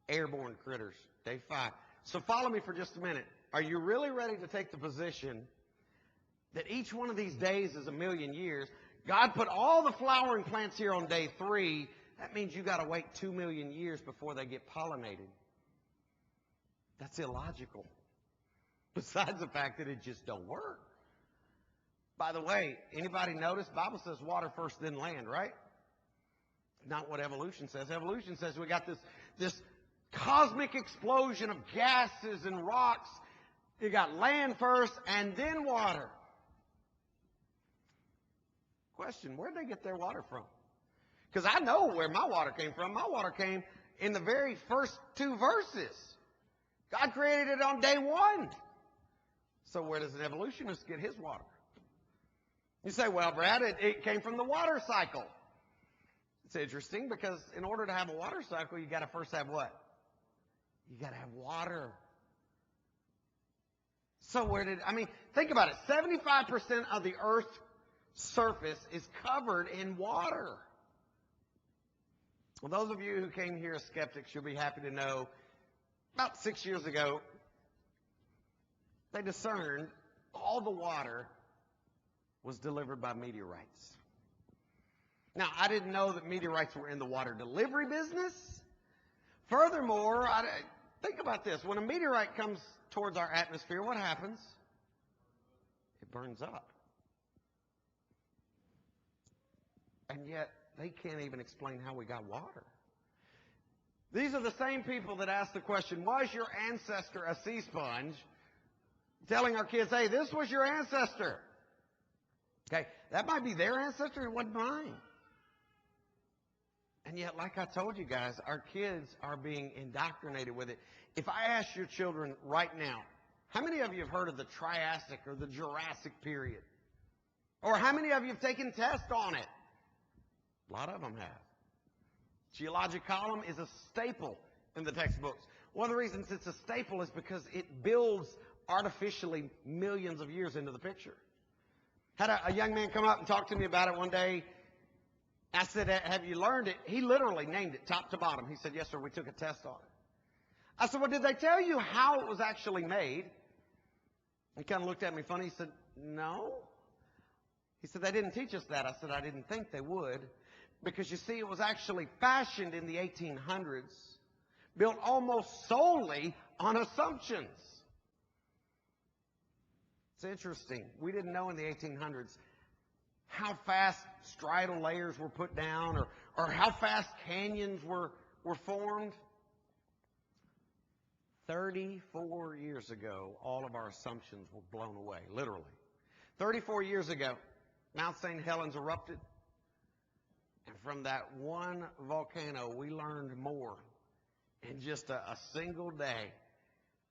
Airborne critters. Day 5. So follow me for just a minute. Are you really ready to take the position that each one of these days is 1,000,000 years? God put all the flowering plants here on day 3. That means you got to wait 2,000,000 years before they get pollinated. That's illogical. Besides the fact that it just don't work. By the way, anybody notice? Bible says water first, then land, right? Not what evolution says. Evolution says we got this cosmic explosion of gases and rocks. You got land first and then water. Question, where'd they get their water from? Because I know where my water came from. My water came in the very first 2 verses. God created it on day 1. So where does an evolutionist get his water? You say, well, Brad, it came from the water cycle. It's interesting because in order to have a water cycle, you got to first have what? You got to have water. So think about it. 75% of the Earth's surface is covered in water. Well, those of you who came here as skeptics, you'll be happy to know about 6 years ago, they discerned all the water was delivered by meteorites. Now, I didn't know that meteorites were in the water delivery business. Furthermore, think about this. When a meteorite comes towards our atmosphere, what happens? It burns up. And yet, they can't even explain how we got water. These are the same people that ask the question, was your ancestor a sea sponge? Telling our kids, hey, this was your ancestor. Okay, that might be their ancestor, it wasn't mine. And yet, like I told you guys, our kids are being indoctrinated with it. If I ask your children right now, how many of you have heard of the Triassic or the Jurassic period? Or how many of you have taken tests on it? A lot of them have. Geologic column is a staple in the textbooks. One of the reasons it's a staple is because it builds artificially millions of years into the picture. Had a young man come up and talk to me about it one day. I said, have you learned it? He literally named it top to bottom. He said, yes, sir, we took a test on it. I said, well, did they tell you how it was actually made? He kind of looked at me funny. He said, no. He said, they didn't teach us that. I said, I didn't think they would. Because you see, it was actually fashioned in the 1800s, built almost solely on assumptions. It's interesting. We didn't know in the 1800s how fast striatal layers were put down or how fast canyons were formed. 34 years ago, all of our assumptions were blown away, literally. 34 years ago, Mount St. Helens erupted. And from that one volcano, we learned more in just a single day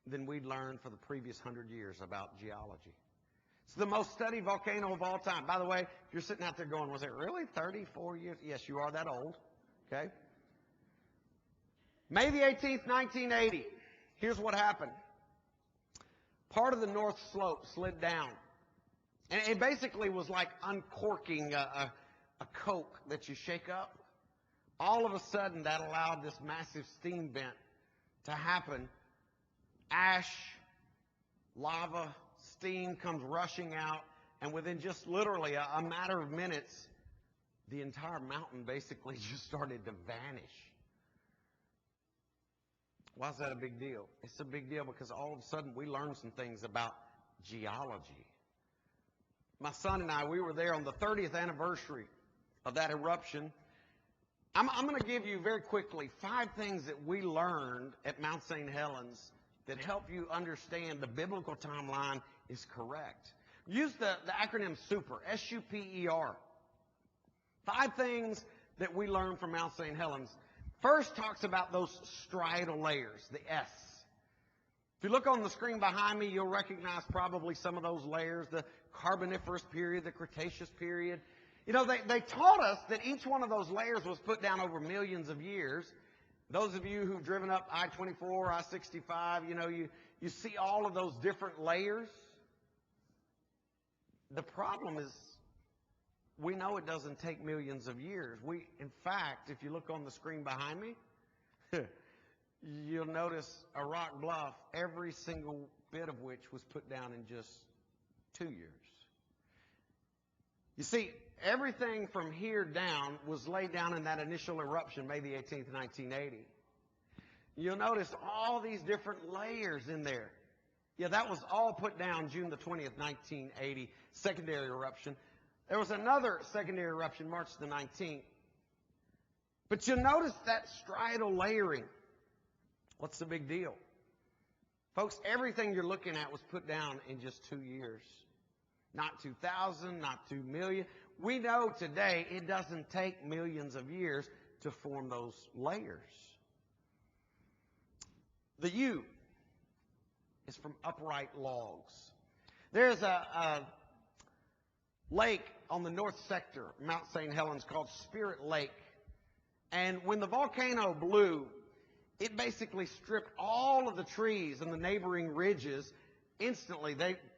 than we'd learned for the previous 100 years about geology. It's the most studied volcano of all time. By the way, if you're sitting out there going, was it really 34 years? Yes, you are that old. Okay. May the 18th, 1980. Here's what happened. Part of the North Slope slid down. And it basically was like uncorking a Coke that you shake up. All of a sudden, that allowed this massive steam vent to happen. Ash, lava, steam comes rushing out, and within just literally a matter of minutes, the entire mountain basically just started to vanish. Why is that a big deal? It's a big deal because all of a sudden we learned some things about geology. My son and I, we were there on the 30th anniversary of that eruption. I'm going to give you very quickly 5 things that we learned at Mount St. Helens that help you understand the biblical timeline is correct. Use the acronym SUPER, S-U-P-E-R. 5 things that we learned from Mount St. Helens. First talks about those striatal layers, the S. If you look on the screen behind me, you'll recognize probably some of those layers, the Carboniferous period, the Cretaceous period. You know, they taught us that each one of those layers was put down over millions of years. Those of you who've driven up I-24, I-65, you know, you see all of those different layers. The problem is we know it doesn't take millions of years. In fact, if you look on the screen behind me, you'll notice a rock bluff, every single bit of which was put down in just 2 years. You see, everything from here down was laid down in that initial eruption, May the 18th, 1980. You'll notice all these different layers in there. Yeah, that was all put down June the 20th, 1980, secondary eruption. There was another secondary eruption, March the 19th. But you'll notice that striatal layering. What's the big deal? Folks, everything you're looking at was put down in just 2 years. Not 2,000, not 2 million. We know today it doesn't take millions of years to form those layers. The U is from upright logs. There's a lake on the north sector, Mount St. Helens, called Spirit Lake. And when the volcano blew, it basically stripped all of the trees and the neighboring ridges. Instantly,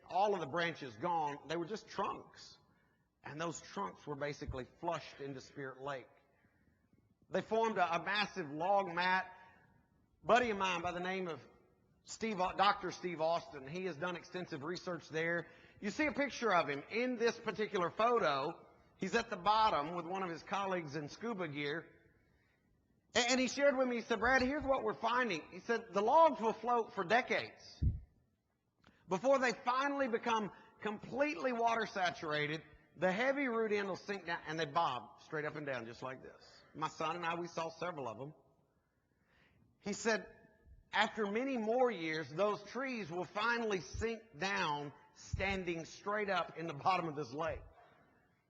all of the branches gone. They were just trunks. And those trunks were basically flushed into Spirit Lake. They formed a massive log mat. A buddy of mine by the name of Dr. Steve Austin, he has done extensive research there. You see a picture of him in this particular photo. He's at the bottom with one of his colleagues in scuba gear. And he shared with me, he said, Brad, here's what we're finding. He said, the logs will float for decades before they finally become completely water saturated. The heavy root end will sink down, and they bob straight up and down just like this. My son and I, we saw several of them. He said, after many more years, those trees will finally sink down standing straight up in the bottom of this lake.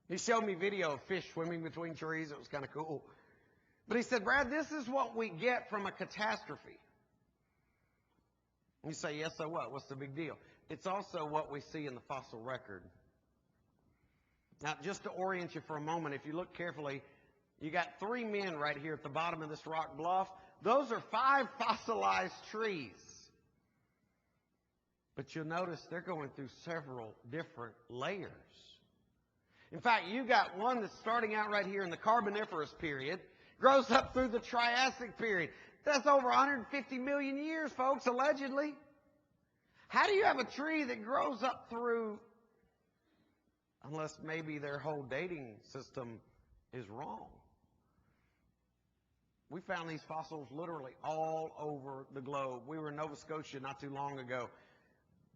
He showed me video of fish swimming between trees. It was kind of cool. But he said, Brad, this is what we get from a catastrophe. And you say, yes, so what? What's the big deal? It's also what we see in the fossil record. Now, just to orient you for a moment, if you look carefully, you got 3 men right here at the bottom of this rock bluff. Those are 5 fossilized trees. But you'll notice they're going through several different layers. In fact, you got one that's starting out right here in the Carboniferous period, grows up through the Triassic period. That's over 150 million years, folks, allegedly. How do you have a tree that grows up through, unless maybe their whole dating system is wrong? We found these fossils literally all over the globe. We were in Nova Scotia not too long ago.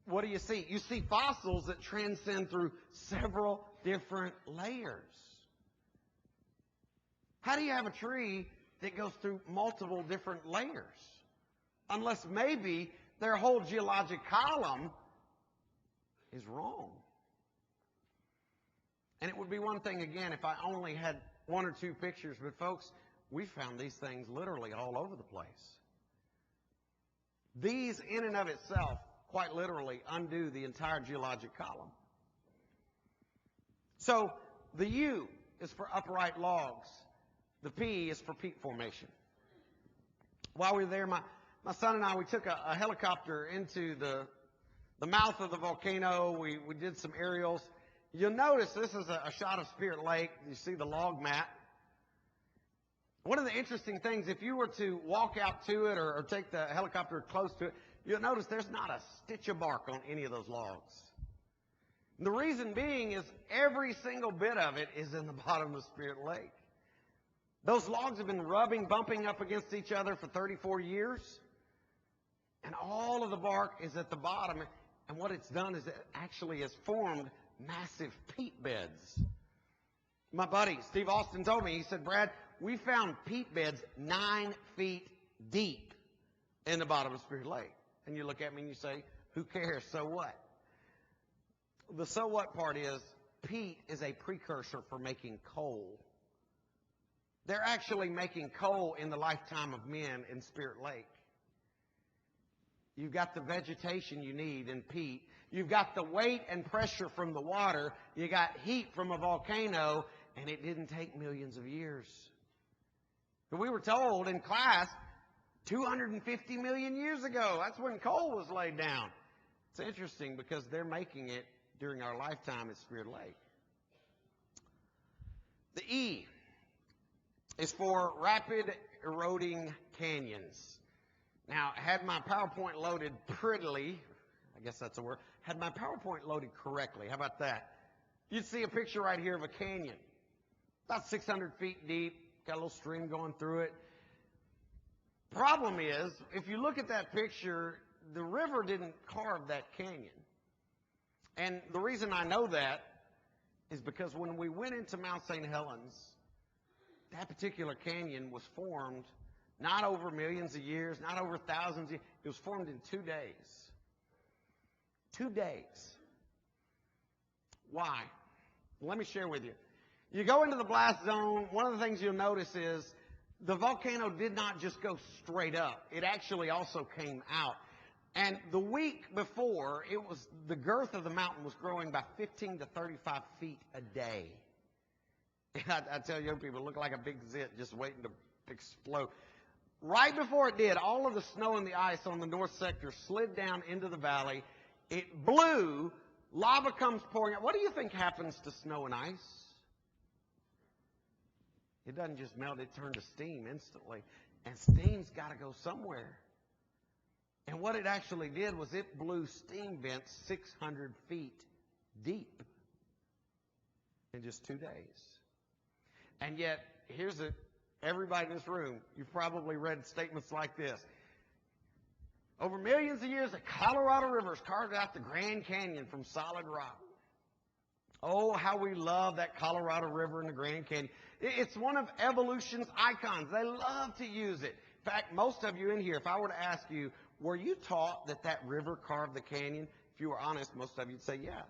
What do you see? You see fossils that transcend through several different layers. How do you have a tree that goes through multiple different layers? Unless maybe their whole geologic column is wrong. And it would be one thing, again, if I only had 1 or 2 pictures, but folks, we found these things literally all over the place. These, in and of itself, quite literally undo the entire geologic column. So the U is for upright logs. The P is for peat formation. While we were there, my son and I, we took a helicopter into the mouth of the volcano. We did some aerials. You'll notice this is a shot of Spirit Lake. You see the log mat. One of the interesting things, if you were to walk out to it or take the helicopter close to it, you'll notice there's not a stitch of bark on any of those logs. And the reason being is every single bit of it is in the bottom of Spirit Lake. Those logs have been bumping up against each other for 34 years. And all of the bark is at the bottom. And what it's done is it actually has formed massive peat beds. My buddy, Steve Austin, told me, he said, Brad, we found peat beds 9 feet deep in the bottom of Spirit Lake. And you look at me and you say, who cares? So what? The so what part is peat is a precursor for making coal. They're actually making coal in the lifetime of men in Spirit Lake. You've got the vegetation you need in peat. You've got the weight and pressure from the water. You got heat from a volcano, and it didn't take millions of years. But we were told in class 250 million years ago. That's when coal was laid down. It's interesting because they're making it during our lifetime at Spirit Lake. The E is for rapid eroding canyons. Now, had my PowerPoint loaded prettily, I guess that's a word, had my PowerPoint loaded correctly, how about that? You'd see a picture right here of a canyon, about 600 feet deep, got a little stream going through it. Problem is, if you look at that picture, the river didn't carve that canyon. And the reason I know that is because when we went into Mount St. Helens, that particular canyon was formed not over millions of years, not over thousands of years. It was formed in 2 days. 2 days. Why? Let me share with you. You go into the blast zone, one of the things you'll notice is the volcano did not just go straight up. It actually also came out. And the week before, the girth of the mountain was growing by 15 to 35 feet a day. I tell young people, it looked like a big zit just waiting to explode. Right before it did, all of the snow and the ice on the north sector slid down into the valley. It blew. Lava comes pouring out. What do you think happens to snow and ice? It doesn't just melt. It turns to steam instantly. And steam's got to go somewhere. And what it actually did was it blew steam vents 600 feet deep in just 2 days. And yet, everybody in this room, you've probably read statements like this. Over millions of years, the Colorado River has carved out the Grand Canyon from solid rock. Oh, how we love that Colorado River and the Grand Canyon. It's one of evolution's icons. They love to use it. In fact, most of you in here, if I were to ask you, were you taught that river carved the canyon? If you were honest, most of you would say, yeah.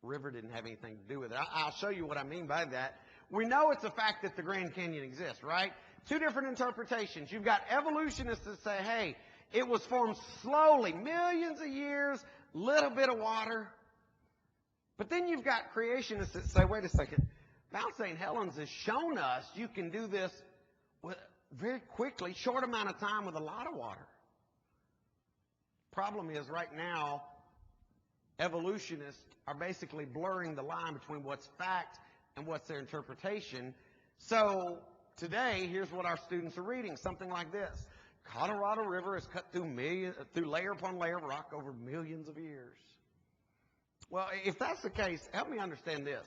River didn't have anything to do with it. I'll show you what I mean by that. We know it's a fact that the Grand Canyon exists, right? 2 different interpretations. You've got evolutionists that say, hey, it was formed slowly, millions of years, little bit of water. But then you've got creationists that say, wait a second, Mount St. Helens has shown us you can do this very quickly, short amount of time with a lot of water. Problem is, right now, evolutionists are basically blurring the line between what's fact and what's their interpretation. So today, here's what our students are reading, something like this. Colorado River is cut through layer upon layer of rock over millions of years. Well, if that's the case, help me understand this.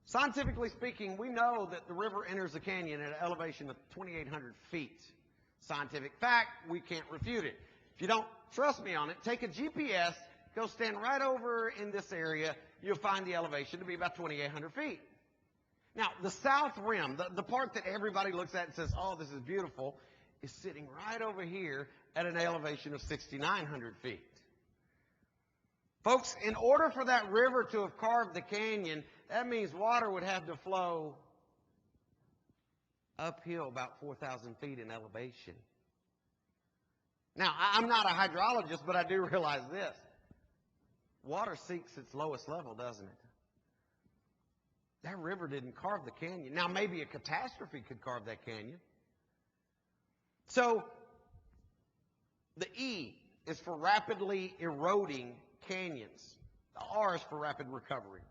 Scientifically speaking, we know that the river enters the canyon at an elevation of 2,800 feet. Scientific fact, we can't refute it. If you don't trust me on it, take a GPS, go stand right over in this area, you'll find the elevation to be about 2,800 feet. Now, the south rim, the part that everybody looks at and says, oh, this is beautiful, is sitting right over here at an elevation of 6,900 feet. Folks, in order for that river to have carved the canyon, that means water would have to flow uphill about 4,000 feet in elevation. Now, I'm not a hydrologist, but I do realize this. Water seeks its lowest level, doesn't it? That river didn't carve the canyon. Now, maybe a catastrophe could carve that canyon. So, the E is for rapidly eroding canyons. The R is for rapid recovery.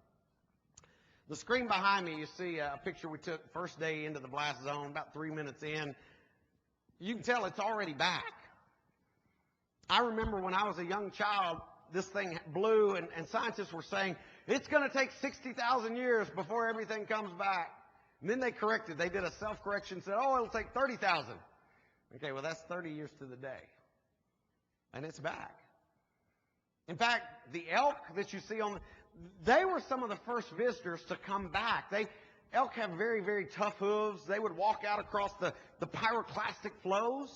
The screen behind me, you see a picture we took first day into the blast zone, about 3 minutes in. You can tell it's already back. I remember when I was a young child, this thing blew, and scientists were saying, it's going to take 60,000 years before everything comes back. And then they corrected. They did a self-correction, said, oh, it'll take 30,000. Okay, well, that's 30 years to the day. And it's back. In fact, the elk that you see they were some of the first visitors to come back. Elk have very, very tough hooves. They would walk out across the pyroclastic flows,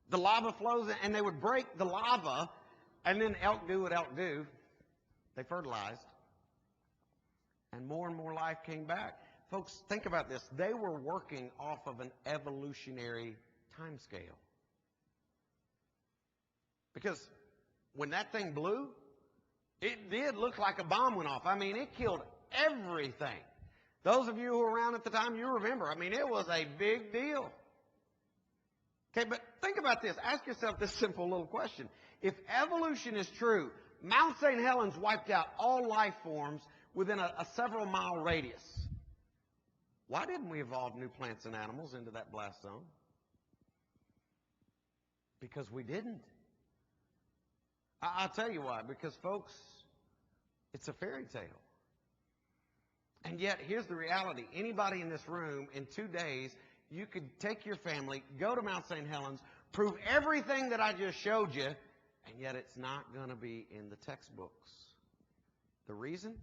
the lava flows, and they would break the lava, and then elk do what elk do. They fertilized. And more life came back. Folks, think about this. They were working off of an evolutionary time scale. Because when that thing blew, it did look like a bomb went off. I mean, it killed everything. Those of you who were around at the time, you remember. I mean, it was a big deal. Okay, but think about this. Ask yourself this simple little question. If evolution is true, Mount St. Helens wiped out all life forms within a several mile radius. Why didn't we evolve new plants and animals into that blast zone? Because we didn't. I'll tell you why. Because, folks, it's a fairy tale. And yet, here's the reality. Anybody in this room, in 2 days, you could take your family, go to Mount St. Helens, prove everything that I just showed you, and yet it's not going to be in the textbooks. The reason?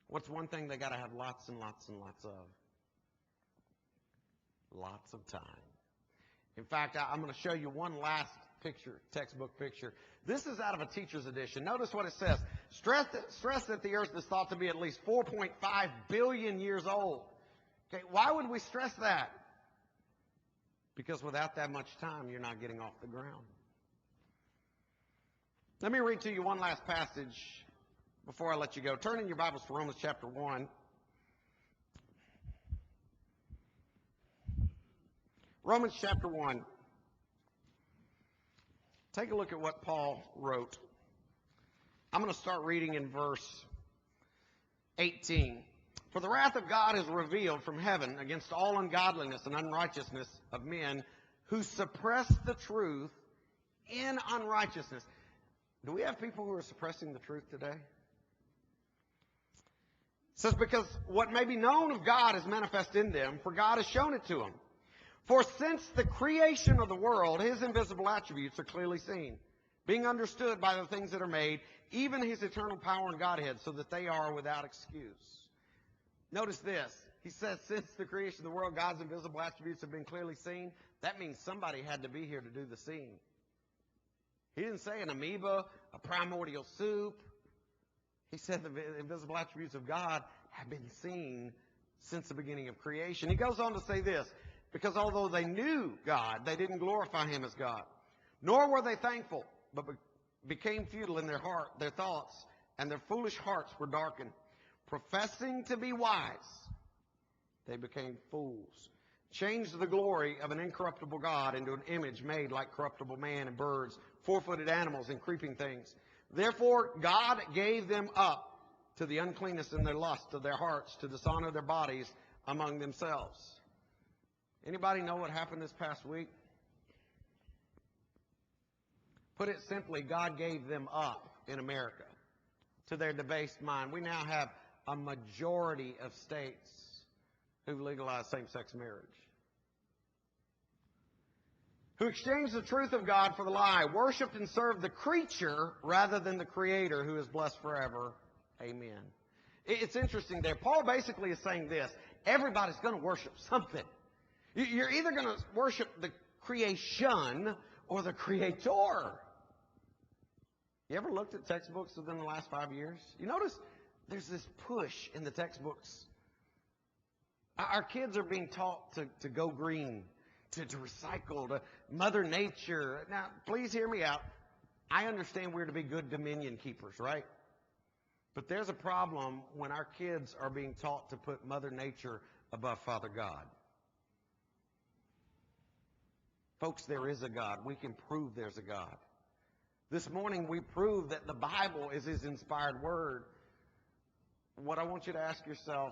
What's one thing they got to have lots and lots and lots of? Lots of time. In fact, I'm going to show you one last picture, textbook picture. This is out of a teacher's edition. Notice what it says. Stress that the earth is thought to be at least 4.5 billion years old. Okay, why would we stress that? Because without that much time, you're not getting off the ground. Let me read to you one last passage before I let you go. Turn in your Bibles to Romans chapter 1. Romans chapter 1. Take a look at what Paul wrote. I'm going to start reading in verse 18. For the wrath of God is revealed from heaven against all ungodliness and unrighteousness of men who suppress the truth in unrighteousness. Do we have people who are suppressing the truth today? It says, because what may be known of God is manifest in them, for God has shown it to them. For since the creation of the world, his invisible attributes are clearly seen, being understood by the things that are made, even his eternal power and Godhead, so that they are without excuse. Notice this. He says, since the creation of the world, God's invisible attributes have been clearly seen. That means somebody had to be here to do the seeing. He didn't say an amoeba, a primordial soup. He said the invisible attributes of God have been seen since the beginning of creation. He goes on to say this, because although they knew God, they didn't glorify him as God, nor were they thankful, but became futile in their thoughts, and their foolish hearts were darkened. Professing to be wise, they became fools, changed the glory of an incorruptible God into an image made like corruptible man and birds, four-footed animals, and creeping things. Therefore, God gave them up to the uncleanness and their lust of their hearts, to dishonor their bodies among themselves. Anybody know what happened this past week? Put it simply, God gave them up in America to their debased mind. We now have a majority of states who've legalized same-sex marriage, who exchanged the truth of God for the lie, worshiped and served the creature rather than the Creator, who is blessed forever. Amen. It's interesting there. Paul basically is saying this. Everybody's going to worship something. You're either going to worship the creation or the Creator. You ever looked at textbooks within the last 5 years? You notice there's this push in the textbooks. Our kids are being taught to go green, to recycle, to Mother Nature. Now, please hear me out. I understand we're to be good dominion keepers, right? But there's a problem when our kids are being taught to put Mother Nature above Father God. Folks, there is a God. We can prove there's a God. This morning we proved that the Bible is his inspired word. What I want you to ask yourself